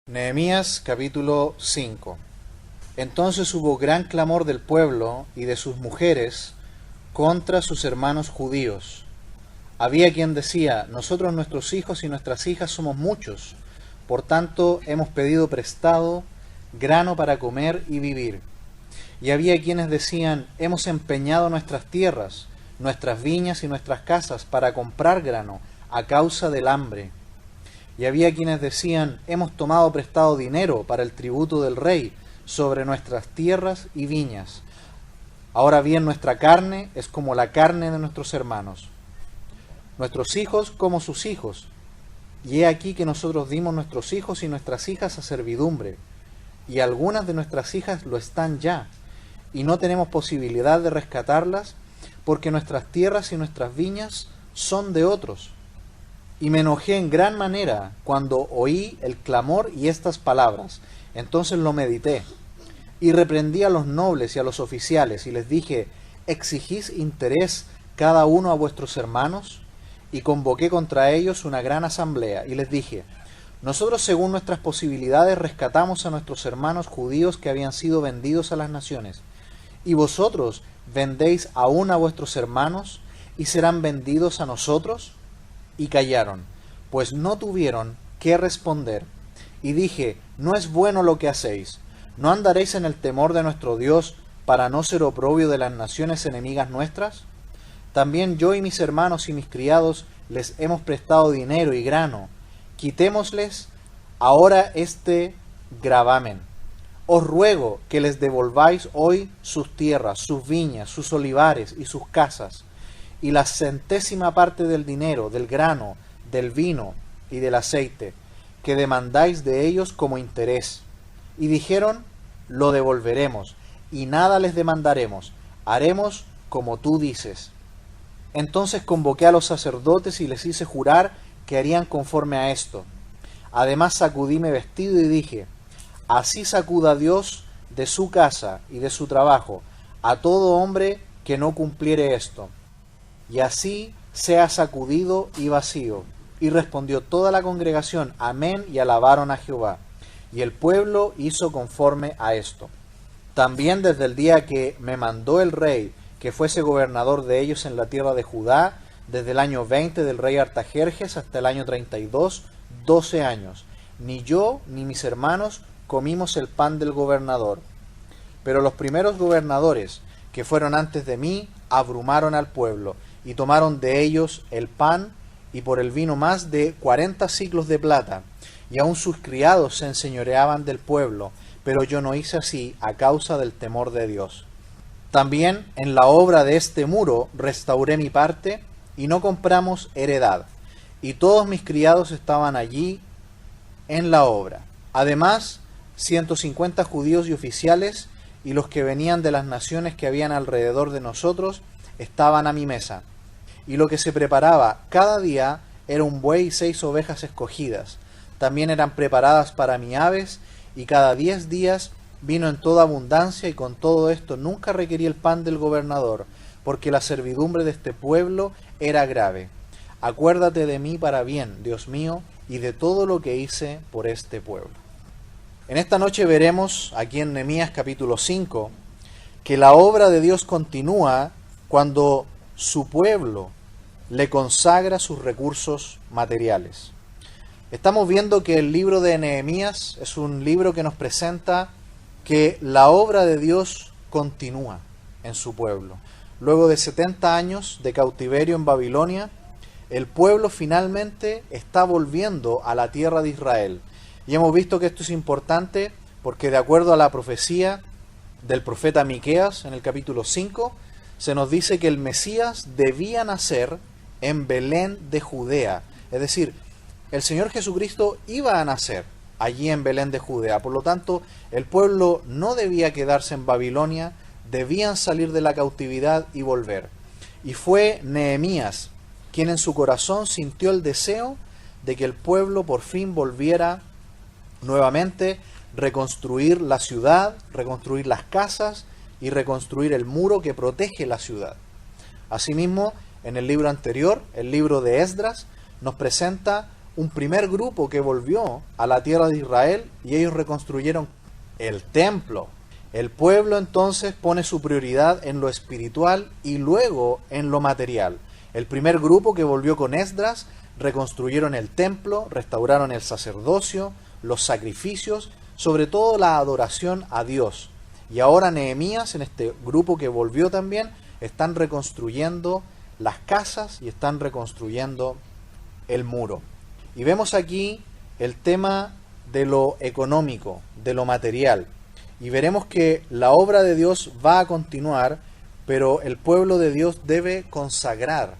Nehemías capítulo 5. Entonces hubo gran clamor del pueblo y de sus mujeres contra sus hermanos judíos. Había quien decía: nosotros, nuestros hijos y nuestras hijas somos muchos, por tanto hemos pedido prestado grano para comer y vivir. Y había quienes decían: hemos empeñado nuestras tierras, nuestras viñas y nuestras casas para comprar grano a causa del hambre. Y había quienes decían: hemos tomado prestado dinero para el tributo del rey sobre nuestras tierras y viñas. Ahora bien, nuestra carne es como la carne de nuestros hermanos, nuestros hijos como sus hijos. Y he aquí que nosotros dimos nuestros hijos y nuestras hijas a servidumbre, y algunas de nuestras hijas lo están ya, y no tenemos posibilidad de rescatarlas, porque nuestras tierras y nuestras viñas son de otros. Y me enojé en gran manera cuando oí el clamor y estas palabras. Entonces lo medité, y reprendí a los nobles y a los oficiales, y les dije: ¿exigís interés cada uno a vuestros hermanos? Y convoqué contra ellos una gran asamblea, y les dije: nosotros, según nuestras posibilidades, rescatamos a nuestros hermanos judíos que habían sido vendidos a las naciones. ¿Y vosotros vendéis aún a vuestros hermanos, y serán vendidos a nosotros? Y callaron, pues no tuvieron qué responder. Y dije: no es bueno lo que hacéis. ¿No andaréis en el temor de nuestro Dios para no ser oprobio de las naciones enemigas nuestras? También yo y mis hermanos y mis criados les hemos prestado dinero y grano. Quitémosles ahora este gravamen. Os ruego que les devolváis hoy sus tierras, sus viñas, sus olivares y sus casas, y la centésima parte del dinero, del grano, del vino y del aceite, que demandáis de ellos como interés. Y dijeron: lo devolveremos, y nada les demandaremos, haremos como tú dices. Entonces convoqué a los sacerdotes y les hice jurar que harían conforme a esto. Además sacudí mi vestido y dije: así sacuda Dios de su casa y de su trabajo a todo hombre que no cumpliere esto. Y así sea sacudido y vacío. Y respondió toda la congregación: amén, y alabaron a Jehová. Y el pueblo hizo conforme a esto. También desde el día que me mandó el rey que fuese gobernador de ellos en la tierra de Judá, desde el año 20 del rey Artajerjes hasta el año 32, 12 años, ni yo ni mis hermanos comimos el pan del gobernador. Pero los primeros gobernadores que fueron antes de mí abrumaron al pueblo, y tomaron de ellos el pan y por el vino más de 40 siclos de plata, y aun sus criados se enseñoreaban del pueblo, pero yo no hice así a causa del temor de Dios. También en la obra de este muro restauré mi parte, y no compramos heredad, y todos mis criados estaban allí en la obra. Además, 150 judíos y oficiales, y los que venían de las naciones que habían alrededor de nosotros, estaban a mi mesa. Y lo que se preparaba cada día era un buey y 6 ovejas escogidas. También eran preparadas para mí aves, y cada 10 días vino en toda abundancia, y con todo esto nunca requerí el pan del gobernador, porque la servidumbre de este pueblo era grave. Acuérdate de mí para bien, Dios mío, y de todo lo que hice por este pueblo. En esta noche veremos, aquí en Nehemías capítulo 5, que la obra de Dios continúa cuando su pueblo le consagra sus recursos materiales. Estamos viendo que el libro de Nehemías es un libro que nos presenta que la obra de Dios continúa en su pueblo. Luego de 70 años de cautiverio en Babilonia, el pueblo finalmente está volviendo a la tierra de Israel. Y hemos visto que esto es importante porque, de acuerdo a la profecía del profeta Miqueas en el capítulo 5, se nos dice que el Mesías debía nacer en Belén de Judea. Es decir, el Señor Jesucristo iba a nacer allí en Belén de Judea. Por lo tanto, el pueblo no debía quedarse en Babilonia, debían salir de la cautividad y volver. Y fue Nehemías quien en su corazón sintió el deseo de que el pueblo por fin volviera nuevamente, reconstruir la ciudad, reconstruir las casas y reconstruir el muro que protege la ciudad. Asimismo, en el libro anterior, el libro de Esdras, nos presenta un primer grupo que volvió a la tierra de Israel y ellos reconstruyeron el templo. El pueblo entonces pone su prioridad en lo espiritual y luego en lo material. El primer grupo que volvió con Esdras reconstruyeron el templo, restauraron el sacerdocio, los sacrificios, sobre todo la adoración a Dios. Y ahora Nehemías, en este grupo que volvió también, están reconstruyendo las casas y están reconstruyendo el muro. Y vemos aquí el tema de lo económico, de lo material. Y veremos que la obra de Dios va a continuar, pero el pueblo de Dios debe consagrar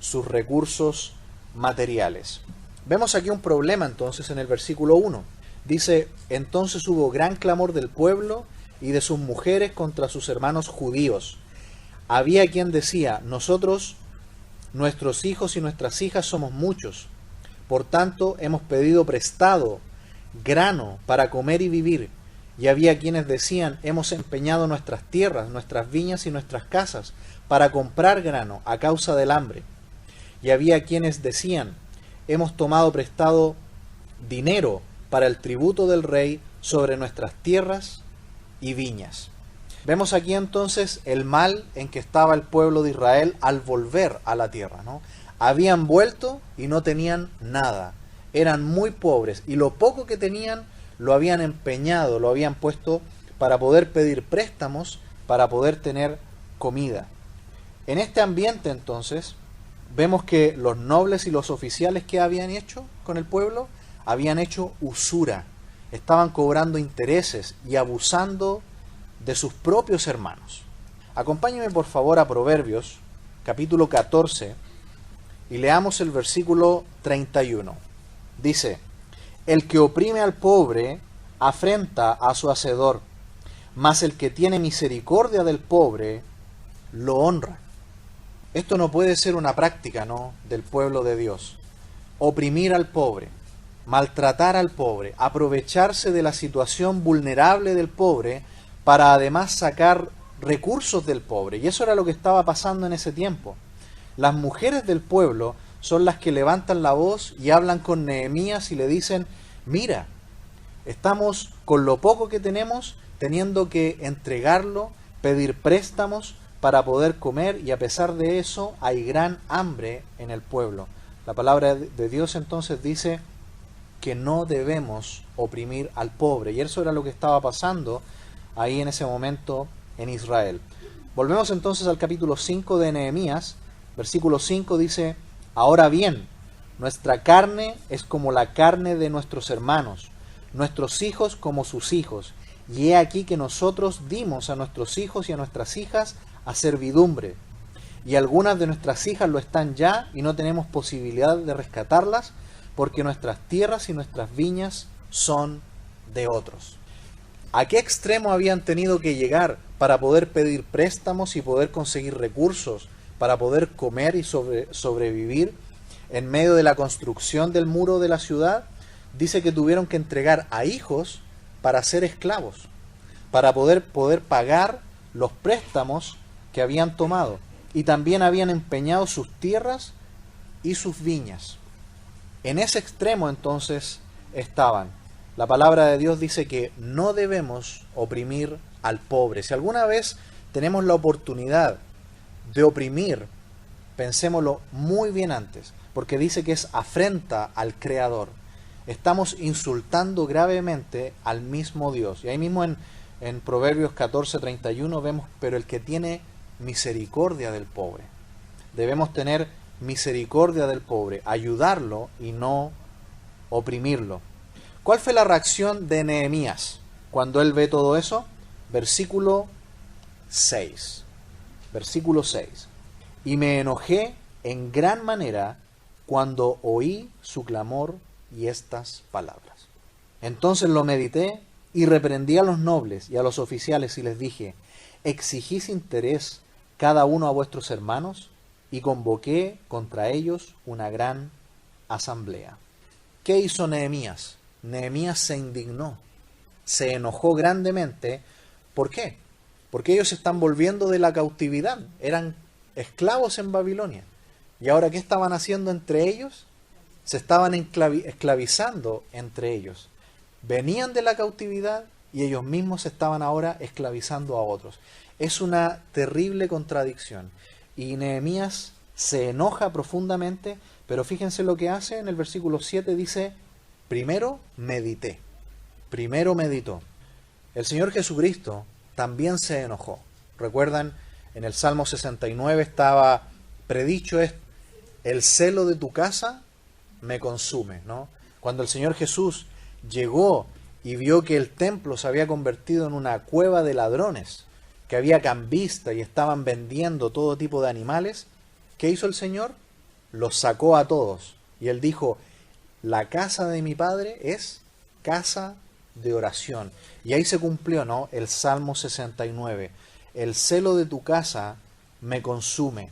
sus recursos materiales. Vemos aquí un problema entonces en el versículo 1. Dice, entonces hubo gran clamor del pueblo y de sus mujeres contra sus hermanos judíos. Había quien decía, nosotros, nuestros hijos y nuestras hijas somos muchos. Por tanto, hemos pedido prestado grano para comer y vivir. Y había quienes decían, hemos empeñado nuestras tierras, nuestras viñas y nuestras casas para comprar grano a causa del hambre. Y había quienes decían, hemos tomado prestado dinero para el tributo del rey sobre nuestras tierras y viñas. Vemos aquí entonces el mal en que estaba el pueblo de Israel al volver a la tierra, ¿no? Habían vuelto y no tenían nada. Eran muy pobres y lo poco que tenían lo habían empeñado, lo habían puesto para poder pedir préstamos, para poder tener comida. En este ambiente entonces vemos que los nobles y los oficiales que habían hecho con el pueblo, habían hecho usura, estaban cobrando intereses y abusando de sus propios hermanos. Acompáñenme por favor a Proverbios, capítulo 14, y leamos el versículo 31. Dice, el que oprime al pobre afrenta a su hacedor, mas el que tiene misericordia del pobre lo honra. Esto no puede ser una práctica, ¿no?, del pueblo de Dios. Oprimir al pobre, maltratar al pobre, aprovecharse de la situación vulnerable del pobre para además sacar recursos del pobre. Y eso era lo que estaba pasando en ese tiempo. Las mujeres del pueblo son las que levantan la voz y hablan con Nehemías y le dicen, mira, estamos con lo poco que tenemos teniendo que entregarlo, pedir préstamos para poder comer, y a pesar de eso hay gran hambre en el pueblo. La palabra de Dios entonces dice que no debemos oprimir al pobre, y eso era lo que estaba pasando ahí en ese momento en Israel. Volvemos entonces al capítulo 5 de Nehemías. Versículo 5 dice, ahora bien, nuestra carne es como la carne de nuestros hermanos, nuestros hijos como sus hijos, y he aquí que nosotros dimos a nuestros hijos y a nuestras hijas a servidumbre, y algunas de nuestras hijas lo están ya y no tenemos posibilidad de rescatarlas, porque nuestras tierras y nuestras viñas son de otros. ¿A qué extremo habían tenido que llegar para poder pedir préstamos y poder conseguir recursos para poder comer y sobrevivir en medio de la construcción del muro de la ciudad? Dice que tuvieron que entregar a hijos para ser esclavos, para poder pagar los préstamos que habían tomado, y también habían empeñado sus tierras y sus viñas. En ese extremo entonces estaban. La palabra de Dios dice que no debemos oprimir al pobre. Si alguna vez tenemos la oportunidad de oprimir, pensémoslo muy bien antes, porque dice que es afrenta al Creador. Estamos insultando gravemente al mismo Dios. Y ahí mismo en Proverbios 14:31 vemos, pero el que tiene misericordia del pobre. Debemos tener misericordia del pobre, ayudarlo y no oprimirlo. ¿Cuál fue la reacción de Nehemías cuando él ve todo eso? Versículo 6. Versículo 6. Y me enojé en gran manera cuando oí su clamor y estas palabras. Entonces lo medité y reprendí a los nobles y a los oficiales y les dije, ¿exigís interés cada uno a vuestros hermanos? Y convoqué contra ellos una gran asamblea. ¿Qué hizo Nehemías? Nehemías se indignó, se enojó grandemente. ¿Por qué? Porque ellos se están volviendo de la cautividad, eran esclavos en Babilonia. ¿Y ahora qué estaban haciendo entre ellos? se estaban esclavizando entre ellos. Venían de la cautividad y ellos mismos estaban ahora esclavizando a otros. Es una terrible contradicción. Y Nehemías se enoja profundamente, pero fíjense lo que hace en el versículo 7, dice, primero medité, primero meditó. El Señor Jesucristo también se enojó. Recuerdan, en el Salmo 69 estaba predicho esto, el celo de tu casa me consume, ¿no? Cuando el Señor Jesús llegó y vio que el templo se había convertido en una cueva de ladrones, que había cambista y estaban vendiendo todo tipo de animales, ¿qué hizo el Señor? Los sacó a todos. Y Él dijo, la casa de mi Padre es casa de oración. Y ahí se cumplió, ¿no? El Salmo 69. El celo de tu casa me consume.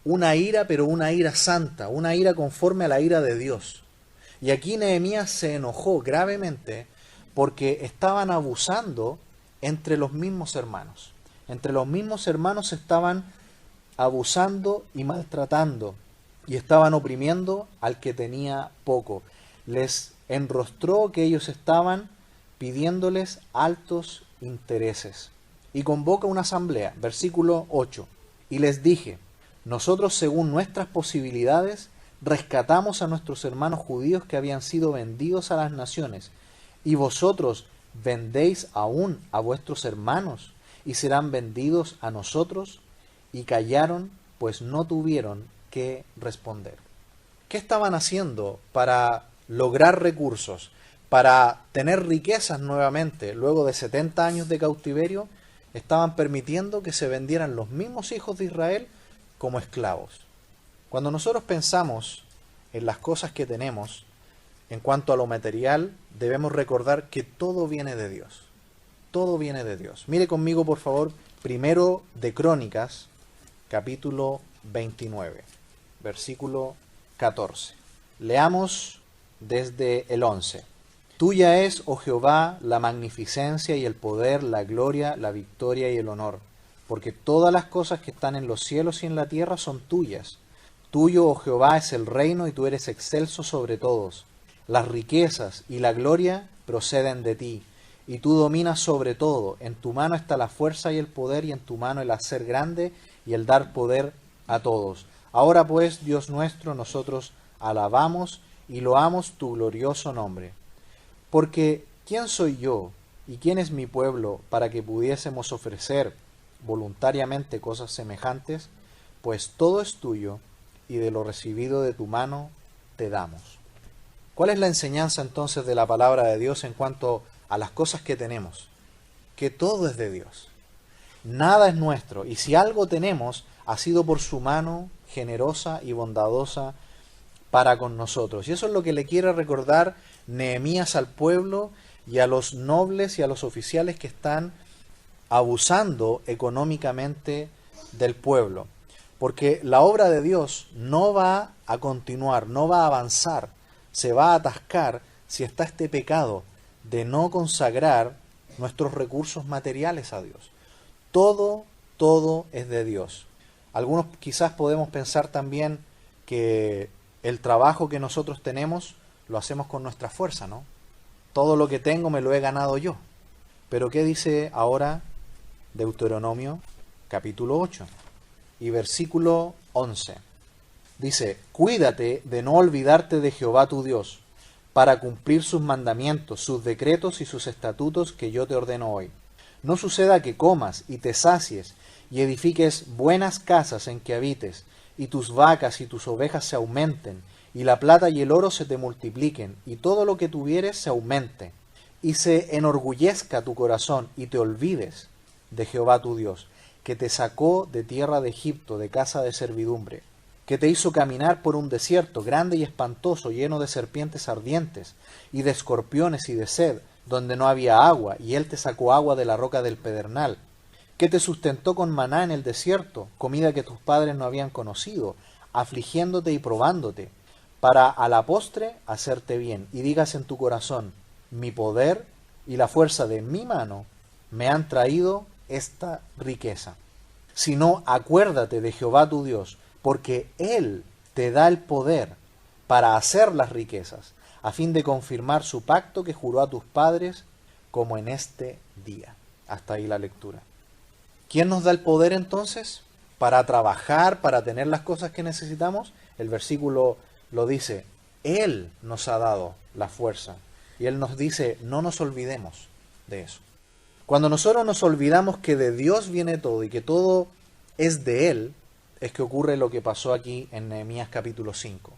Una ira, pero una ira santa, una ira conforme a la ira de Dios. Y aquí Nehemías se enojó gravemente porque estaban abusando entre los mismos hermanos. Entre los mismos hermanos estaban abusando y maltratando y estaban oprimiendo al que tenía poco. Les enrostró que ellos estaban pidiéndoles altos intereses. Y convoca una asamblea, versículo 8. Y les dije, nosotros según nuestras posibilidades rescatamos a nuestros hermanos judíos que habían sido vendidos a las naciones, y vosotros vendéis aún a vuestros hermanos, y serán vendidos a nosotros. Y callaron, pues no tuvieron que responder. ¿Qué estaban haciendo para lograr recursos, para tener riquezas nuevamente luego de 70 años de cautiverio? Estaban permitiendo que se vendieran los mismos hijos de Israel como esclavos. Cuando nosotros pensamos en las cosas que tenemos, en cuanto a lo material, debemos recordar que todo viene de Dios. Todo viene de Dios. Mire conmigo, por favor, primero de Crónicas, capítulo 29, versículo 14. Leamos desde el 11. Tuya es, oh Jehová, la magnificencia y el poder, la gloria, la victoria y el honor, porque todas las cosas que están en los cielos y en la tierra son tuyas. Tuyo, oh Jehová, es el reino y tú eres excelso sobre todos. Las riquezas y la gloria proceden de ti, y tú dominas sobre todo. En tu mano está la fuerza y el poder, y en tu mano el hacer grande y el dar poder a todos. Ahora pues, Dios nuestro, nosotros alabamos y loamos tu glorioso nombre. Porque, ¿quién soy yo y quién es mi pueblo para que pudiésemos ofrecer voluntariamente cosas semejantes? Pues todo es tuyo, y de lo recibido de tu mano te damos. ¿Cuál es la enseñanza entonces de la palabra de Dios en cuanto a las cosas que tenemos? Que todo es de Dios. Nada es nuestro, y si algo tenemos, ha sido por su mano generosa y bondadosa para con nosotros. Y eso es lo que le quiere recordar Nehemías al pueblo y a los nobles y a los oficiales que están abusando económicamente del pueblo. Porque la obra de Dios no va a continuar, no va a avanzar, se va a atascar si está este pecado de no consagrar nuestros recursos materiales a Dios. Todo es de Dios. Algunos quizás podemos pensar también que el trabajo que nosotros tenemos lo hacemos con nuestra fuerza, ¿no? Todo lo que tengo me lo he ganado yo. Pero ¿qué dice ahora Deuteronomio capítulo 8 y versículo 11? Dice, cuídate de no olvidarte de Jehová tu Dios, para cumplir sus mandamientos, sus decretos y sus estatutos que yo te ordeno hoy. No suceda que comas y te sacies y edifiques buenas casas en que habites, y tus vacas y tus ovejas se aumenten, y la plata y el oro se te multipliquen, y todo lo que tuvieres se aumente, y se enorgullezca tu corazón, y te olvides de Jehová tu Dios, que te sacó de tierra de Egipto, de casa de servidumbre, que te hizo caminar por un desierto grande y espantoso, lleno de serpientes ardientes, y de escorpiones y de sed, donde no había agua, y él te sacó agua de la roca del pedernal, que te sustentó con maná en el desierto, comida que tus padres no habían conocido, afligiéndote y probándote, para a la postre hacerte bien, y digas en tu corazón, mi poder y la fuerza de mi mano me han traído esta riqueza. Sino acuérdate de Jehová tu Dios, porque Él te da el poder para hacer las riquezas, a fin de confirmar su pacto que juró a tus padres, como en este día. Hasta ahí la lectura. ¿Quién nos da el poder entonces para trabajar, para tener las cosas que necesitamos? El versículo lo dice, Él nos ha dado la fuerza. Y Él nos dice, no nos olvidemos de eso. Cuando nosotros nos olvidamos que de Dios viene todo y que todo es de Él, es que ocurre lo que pasó aquí en Nehemías capítulo 5.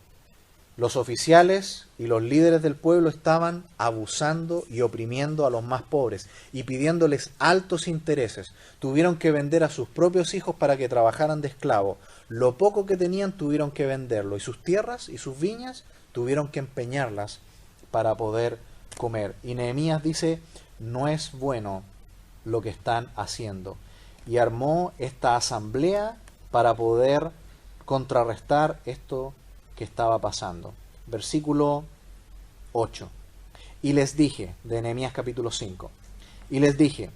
Los oficiales y los líderes del pueblo estaban abusando y oprimiendo a los más pobres y pidiéndoles altos intereses. Tuvieron que vender a sus propios hijos para que trabajaran de esclavos. Lo poco que tenían tuvieron que venderlo y sus tierras y sus viñas tuvieron que empeñarlas para poder comer. Y Nehemías dice, no es bueno lo que están haciendo. Y armó esta asamblea para poder contrarrestar esto que estaba pasando. Versículo 8. Y les dije, de Nehemías capítulo 5, y les dije,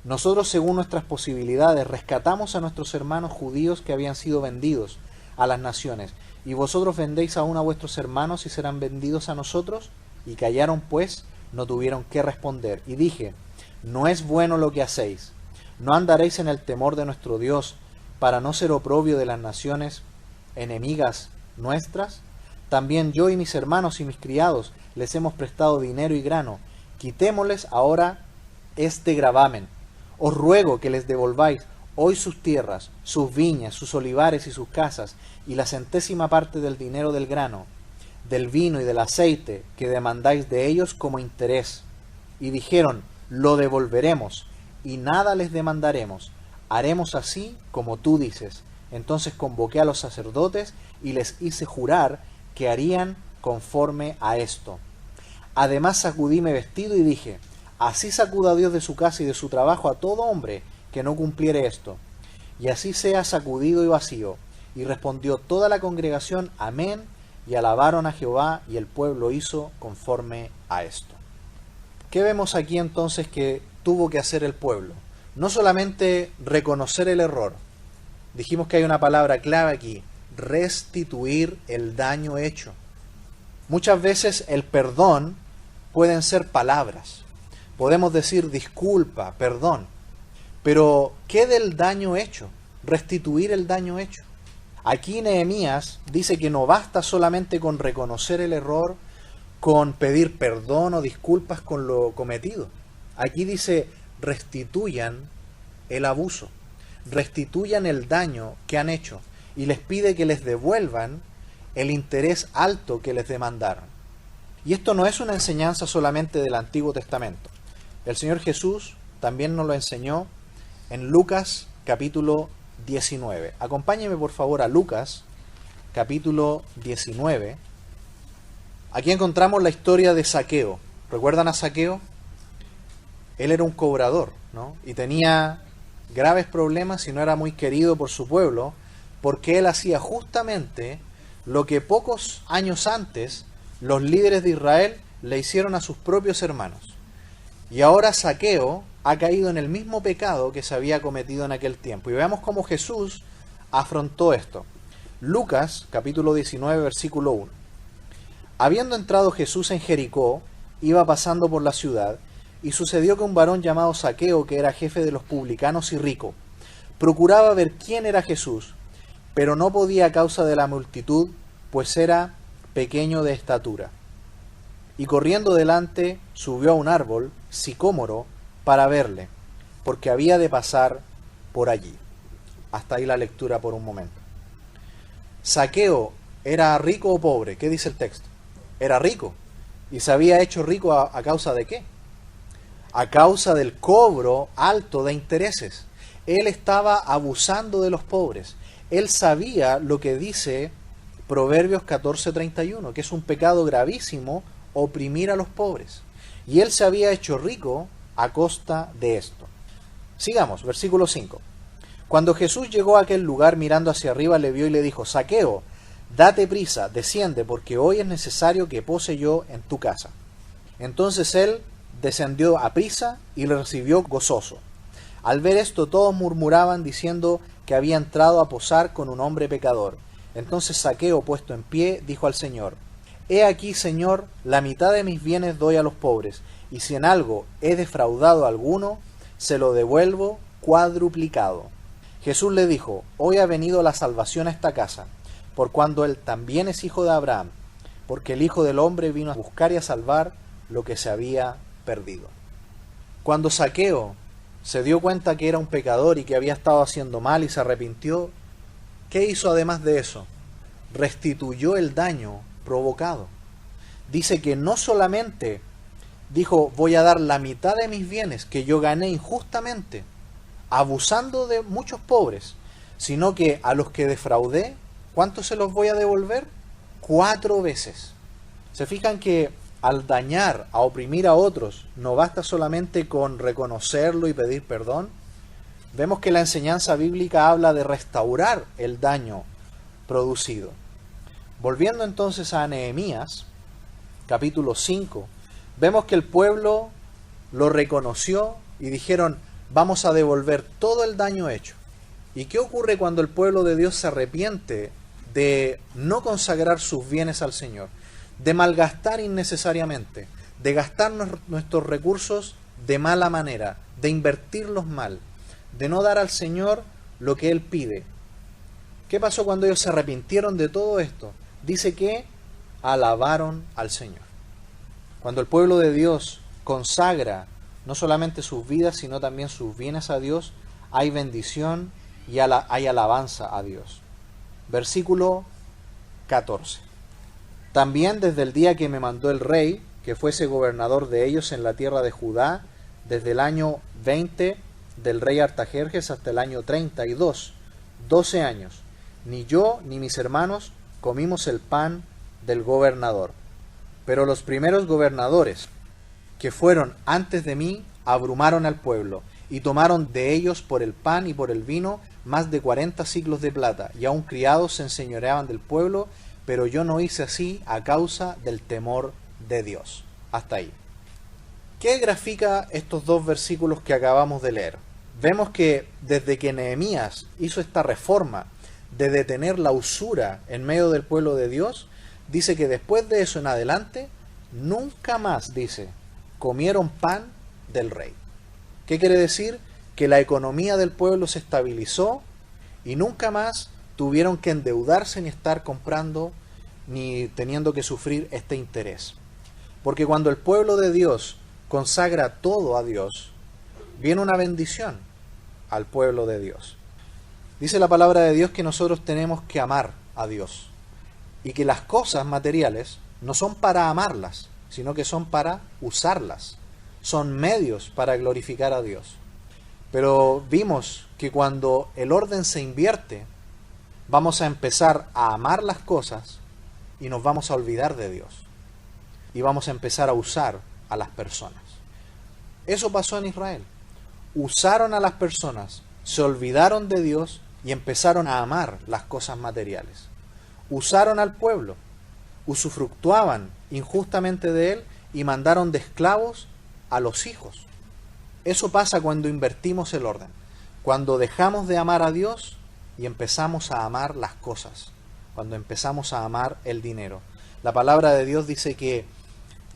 nosotros según nuestras posibilidades rescatamos a nuestros hermanos judíos que habían sido vendidos a las naciones, y vosotros vendéis aún a vuestros hermanos y serán vendidos a nosotros. Y callaron pues, no tuvieron qué responder. Y dije, no es bueno lo que hacéis, no andaréis en el temor de nuestro Dios, para no ser oprobio de las naciones enemigas nuestras. También yo y mis hermanos y mis criados les hemos prestado dinero y grano. Quitémosles ahora este gravamen. Os ruego que les devolváis hoy sus tierras, sus viñas, sus olivares y sus casas, y la centésima parte del dinero del grano, del vino y del aceite que demandáis de ellos como interés. Y dijeron, lo devolveremos, y nada les demandaremos. Haremos así como tú dices. Entonces convoqué a los sacerdotes y les hice jurar que harían conforme a esto. Además sacudí mi vestido y dije, así sacuda Dios de su casa y de su trabajo a todo hombre que no cumpliere esto. Y así sea sacudido y vacío. Y respondió toda la congregación, amén, y alabaron a Jehová, y el pueblo hizo conforme a esto. ¿Qué vemos aquí entonces que tuvo que hacer el pueblo? No solamente reconocer el error. Dijimos que hay una palabra clave aquí, restituir el daño hecho. Muchas veces el perdón pueden ser palabras. Podemos decir disculpa, perdón. Pero, ¿qué del daño hecho? Restituir el daño hecho. Aquí Nehemías dice que no basta solamente con reconocer el error, con pedir perdón o disculpas con lo cometido. Aquí dice, restituyan el abuso, restituyan el daño que han hecho y les pide que les devuelvan el interés alto que les demandaron. Y esto no es una enseñanza solamente del Antiguo Testamento. El Señor Jesús también nos lo enseñó en Lucas capítulo 19. Acompáñeme por favor a Lucas capítulo 19. Aquí encontramos la historia de Zaqueo. ¿Recuerdan a Zaqueo? Él era un cobrador, ¿no? Y tenía graves problemas y no era muy querido por su pueblo, porque él hacía justamente lo que pocos años antes los líderes de Israel le hicieron a sus propios hermanos. Y ahora Zaqueo ha caído en el mismo pecado que se había cometido en aquel tiempo. Y veamos cómo Jesús afrontó esto. Lucas capítulo 19 versículo 1. Habiendo entrado Jesús en Jericó, iba pasando por la ciudad, y sucedió que un varón llamado Zaqueo, que era jefe de los publicanos y rico, procuraba ver quién era Jesús, pero no podía a causa de la multitud, pues era pequeño de estatura. Y corriendo delante, subió a un árbol, sicómoro, para verle, porque había de pasar por allí. Hasta ahí la lectura por un momento. Zaqueo, ¿era rico o pobre? ¿Qué dice el texto? Era rico. ¿Y se había hecho rico a causa de qué? A causa del cobro alto de intereses. Él estaba abusando de los pobres. Él sabía lo que dice Proverbios 14:31, que es un pecado gravísimo oprimir a los pobres. Y él se había hecho rico a costa de esto. Sigamos, versículo 5. Cuando Jesús llegó a aquel lugar, mirando hacia arriba, le vio y le dijo, Zaqueo, date prisa, desciende, porque hoy es necesario que pose yo en tu casa. Entonces él descendió a prisa y le recibió gozoso. Al ver esto, todos murmuraban diciendo que había entrado a posar con un hombre pecador. Entonces Zaqueo, puesto en pie, dijo al Señor, He aquí, Señor, la mitad de mis bienes doy a los pobres, y si en algo he defraudado a alguno, se lo devuelvo cuadruplicado. Jesús le dijo, hoy ha venido la salvación a esta casa, por cuando él también es hijo de Abraham, porque el Hijo del Hombre vino a buscar y a salvar lo que se había perdido. Cuando Zaqueo se dio cuenta que era un pecador y que había estado haciendo mal y se arrepintió, ¿qué hizo además de eso? Restituyó el daño provocado. Dice que no solamente dijo, voy a dar la mitad de mis bienes que yo gané injustamente, abusando de muchos pobres, sino que a los que defraudé, ¿cuánto se los voy a devolver? 4 veces. ¿Se fijan que al dañar, a oprimir a otros, no basta solamente con reconocerlo y pedir perdón? Vemos que la enseñanza bíblica habla de restaurar el daño producido. Volviendo entonces a Nehemías, capítulo 5, vemos que el pueblo lo reconoció y dijeron, vamos a devolver todo el daño hecho. ¿Y qué ocurre cuando el pueblo de Dios se arrepiente de no consagrar sus bienes al Señor, de malgastar innecesariamente, de gastar nuestros recursos de mala manera, de invertirlos mal, de no dar al Señor lo que Él pide? ¿Qué pasó cuando ellos se arrepintieron de todo esto? Dice que alabaron al Señor. Cuando el pueblo de Dios consagra no solamente sus vidas, sino también sus bienes a Dios, hay bendición y hay alabanza a Dios. Versículo 14. También desde el día que me mandó el rey, que fuese gobernador de ellos en la tierra de Judá, desde el año 20 del rey Artajerjes hasta el año 32, 12 años, ni yo ni mis hermanos comimos el pan del gobernador. Pero los primeros gobernadores que fueron antes de mí abrumaron al pueblo, y tomaron de ellos por el pan y por el vino más de 40 siclos de plata, y aun criados se enseñoreaban del pueblo, pero yo no hice así a causa del temor de Dios. Hasta ahí. ¿Qué grafica estos 2 versículos que acabamos de leer? Vemos que desde que Nehemías hizo esta reforma de detener la usura en medio del pueblo de Dios, dice que después de eso en adelante, nunca más, dice, comieron pan del rey. ¿Qué quiere decir? Que la economía del pueblo se estabilizó y nunca más tuvieron que endeudarse ni estar comprando ni teniendo que sufrir este interés. Porque cuando el pueblo de Dios consagra todo a Dios, viene una bendición al pueblo de Dios. Dice la palabra de Dios que nosotros tenemos que amar a Dios y que las cosas materiales no son para amarlas, sino que son para usarlas. Son medios para glorificar a Dios. Pero vimos que cuando el orden se invierte, vamos a empezar a amar las cosas y nos vamos a olvidar de Dios. Y vamos a empezar a usar a las personas. Eso pasó en Israel. Usaron a las personas, se olvidaron de Dios y empezaron a amar las cosas materiales. Usaron al pueblo, usufructuaban injustamente de él y mandaron de esclavos a los hijos. Eso pasa cuando invertimos el orden, cuando dejamos de amar a Dios y empezamos a amar las cosas, cuando empezamos a amar el dinero. La palabra de Dios dice que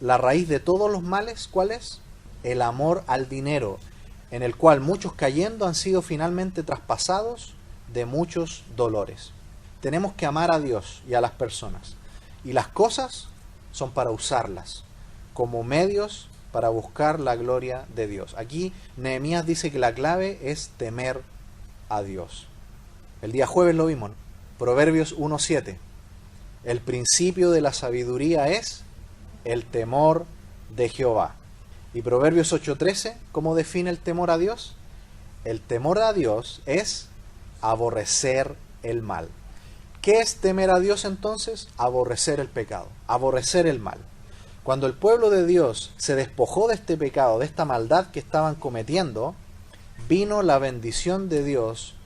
la raíz de todos los males, ¿cuál es? El amor al dinero, en el cual muchos cayendo han sido finalmente traspasados de muchos dolores. Tenemos que amar a Dios y a las personas, y las cosas son para usarlas como medios para buscar la gloria de Dios. Aquí Nehemías dice que la clave es temer a Dios. El día jueves lo vimos, Proverbios 1:7. El principio de la sabiduría es el temor de Jehová. Y Proverbios 8:13, ¿cómo define el temor a Dios? El temor a Dios es aborrecer el mal. ¿Qué es temer a Dios entonces? Aborrecer el pecado, aborrecer el mal. Cuando el pueblo de Dios se despojó de este pecado, de esta maldad que estaban cometiendo, vino la bendición de Dios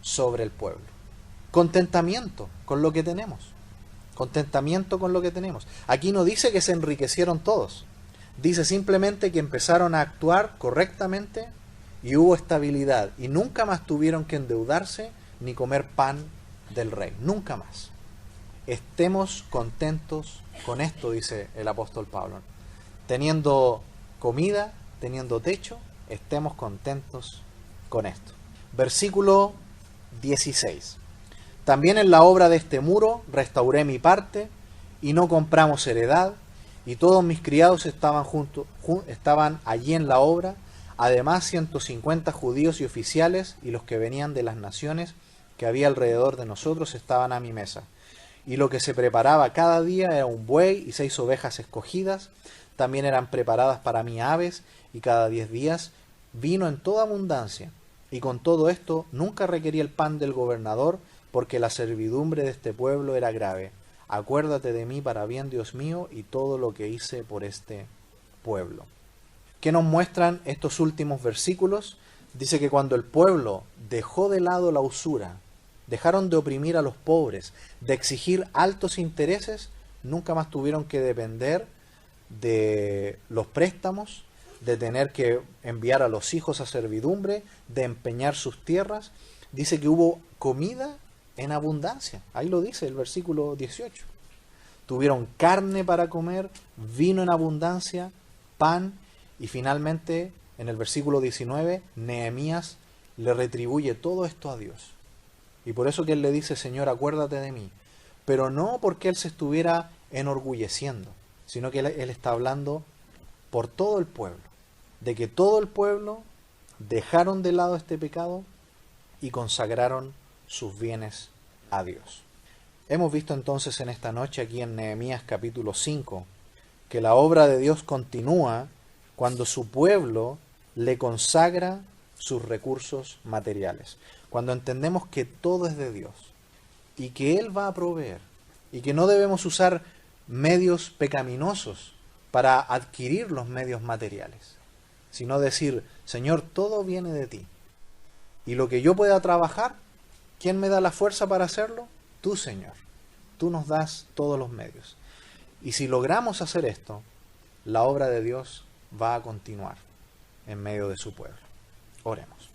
sobre el pueblo. Contentamiento con lo que tenemos. Contentamiento con lo que tenemos. Aquí no dice que se enriquecieron todos. Dice simplemente que empezaron a actuar correctamente y hubo estabilidad. Y nunca más tuvieron que endeudarse ni comer pan del rey. Nunca más. estemos contentos con esto, dice el apóstol Pablo. Teniendo comida, teniendo techo, estemos contentos con esto. Versículo 16. También en la obra de este muro restauré mi parte y no compramos heredad, y todos mis criados estaban allí en la obra, además 150 judíos y oficiales, y los que venían de las naciones que había alrededor de nosotros estaban a mi mesa. Y lo que se preparaba cada día era un buey y 6 ovejas escogidas, también eran preparadas para mí aves, y cada 10 días vino en toda abundancia. Y con todo esto nunca requerí el pan del gobernador, porque la servidumbre de este pueblo era grave. Acuérdate de mí para bien, Dios mío, y todo lo que hice por este pueblo. ¿Qué nos muestran estos últimos versículos? Dice que cuando el pueblo dejó de lado la usura, dejaron de oprimir a los pobres, de exigir altos intereses, nunca más tuvieron que depender de los préstamos, de tener que enviar a los hijos a servidumbre, de empeñar sus tierras. Dice que hubo comida en abundancia. Ahí lo dice el versículo 18. Tuvieron carne para comer, vino en abundancia, pan, y finalmente en el versículo 19 Nehemías le retribuye todo esto a Dios. Y por eso que él le dice, Señor, acuérdate de mí. Pero no porque él se estuviera enorgulleciendo, sino que él está hablando por todo el pueblo, de que todo el pueblo dejaron de lado este pecado y consagraron sus bienes a Dios. Hemos visto entonces en esta noche aquí en Nehemías capítulo 5 que la obra de Dios continúa cuando su pueblo le consagra sus recursos materiales. Cuando entendemos que todo es de Dios y que Él va a proveer y que no debemos usar medios pecaminosos para adquirir los medios materiales, sino decir, Señor, todo viene de ti. Y lo que yo pueda trabajar, ¿quién me da la fuerza para hacerlo? Tú, Señor. Tú nos das todos los medios. Y si logramos hacer esto, la obra de Dios va a continuar en medio de su pueblo. Oremos.